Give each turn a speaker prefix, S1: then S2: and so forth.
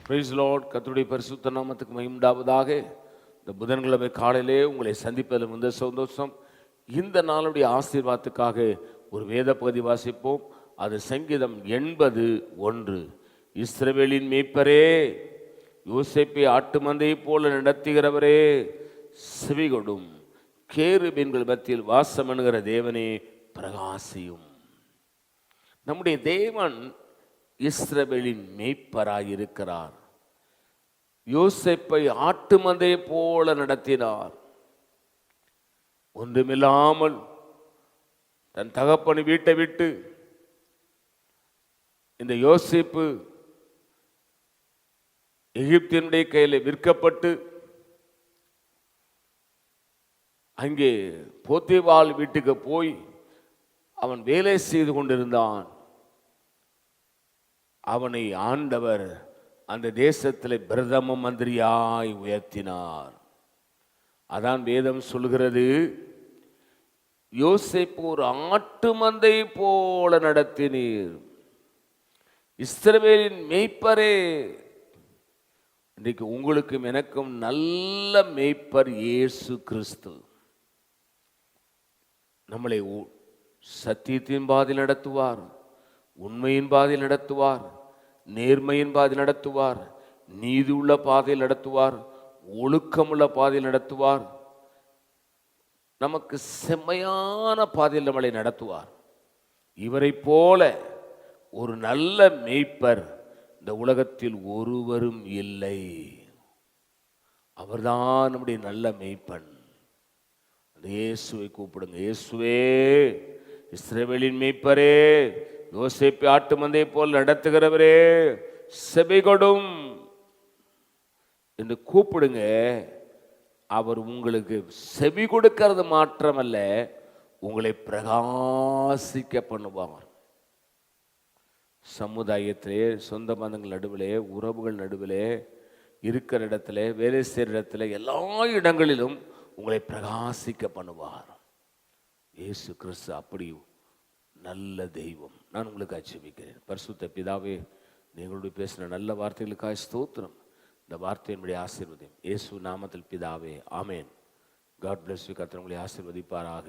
S1: Price Lord. கர்த்தருடைய பரிசுத்த நாமத்துக்கு மகிமை உண்டாவதாக. இந்த புதன்கிழமை காலையிலே உங்களை சந்திப்பதில் மிகுந்த சந்தோஷம். இந்த நாளுடைய ஆசீர்வாதத்துக்காக ஒரு வேத பகுதி வாசிப்போம். அது சங்கீதம் 80:1. இஸ்ரவேலின் மேய்ப்பரே, யோசேப்பை ஆட்டு மந்தையை போல நடத்துகிறவரே, செவிகொடும். கேருபீன்கள் மத்தியில் வாசம் என்கிற தேவனே, பிரகாசியும். நம்முடைய தேவன் இஸ்ரவேலின் மேய்ப்பராயிருக்கிறார். யோசேப்பை ஆட்டு மந்தையை போல நடத்தினார். ஒன்றுமில்லாமல் தன் தகப்பன் வீட்டை விட்டு இந்த யோசேப்பு எகிப்தினுடைய கையில் விற்கப்பட்டு அங்கே போத்திபால் வீட்டுக்கு போய் அவன் வேலை செய்து கொண்டிருந்தான். அவனை ஆண்டவர் அந்த தேசத்தில் பிரதம மந்திரியாய் உயர்த்தினார். அதான் வேதம் சொல்கிறது, யோசேப்பு ஒரு ஆட்டு மந்தை போல நடத்தினீர். இஸ்ரவேலின் மேய்ப்பரே. இன்றைக்கு உங்களுக்கும் எனக்கும் நல்ல மேய்ப்பர் இயேசு கிறிஸ்து. நம்மளை சத்தியத்தின் பாதையில் நடத்துவார், உண்மையின் பாதையில் நடத்துவார், நேர்மையின் பாதையில் நடத்துவார், நீதியுள்ள பாதையில் நடத்துவார், ஒழுக்கமுள்ள பாதையில் நடத்துவார், நமக்கு செம்மையான பாதையில் நம்மளை நடத்துவார். இவரை போல ஒரு நல்ல மேய்ப்பர் இந்த உலகத்தில் ஒருவரும் இல்லை. அவர்தான் நம்முடைய நல்ல மேய்ப்பன். அந்த இயேசுவை கூப்பிடுங்க. இயேசுவே, இஸ்ரவேலின் மேய்ப்பரே, யோசேப்பை ஆட்டு மந்தையை போல் நடத்துகிறவரே, செவிகொடும் என்று கூப்பிடுங்க. அவர் உங்களுக்கு செவி கொடுக்கிறது மாத்திரமல்ல, உங்களை பிரகாசிக்க பண்ணுவார். சமுதாயத்திலே, சொந்த பந்தங்கள் நடுவிலே, உறவுகள் நடுவிலே, இருக்கிற இடத்துல, வேலை செய்கிற இடத்துல, எல்லா இடங்களிலும் உங்களை பிரகாசிக்க பண்ணுவார். இயேசு கிறிஸ்து அப்படி நல்ல தெய்வம். நான் உங்களுக்கு ஆட்சேபிக்கிறேன். பரிசுத்த பிதாவே, நீங்களோடு பேசின நல்ல வார்த்தைகளுக்காக ஸ்தோத்திரம். இந்த வார்த்தையினுடைய ஆசீர்வாதம் இயேசு நாமத்தில் பிதாவே, ஆமேன். God bless you. கர்த்தர் உங்களை ஆசீர்வதிப்பாராக.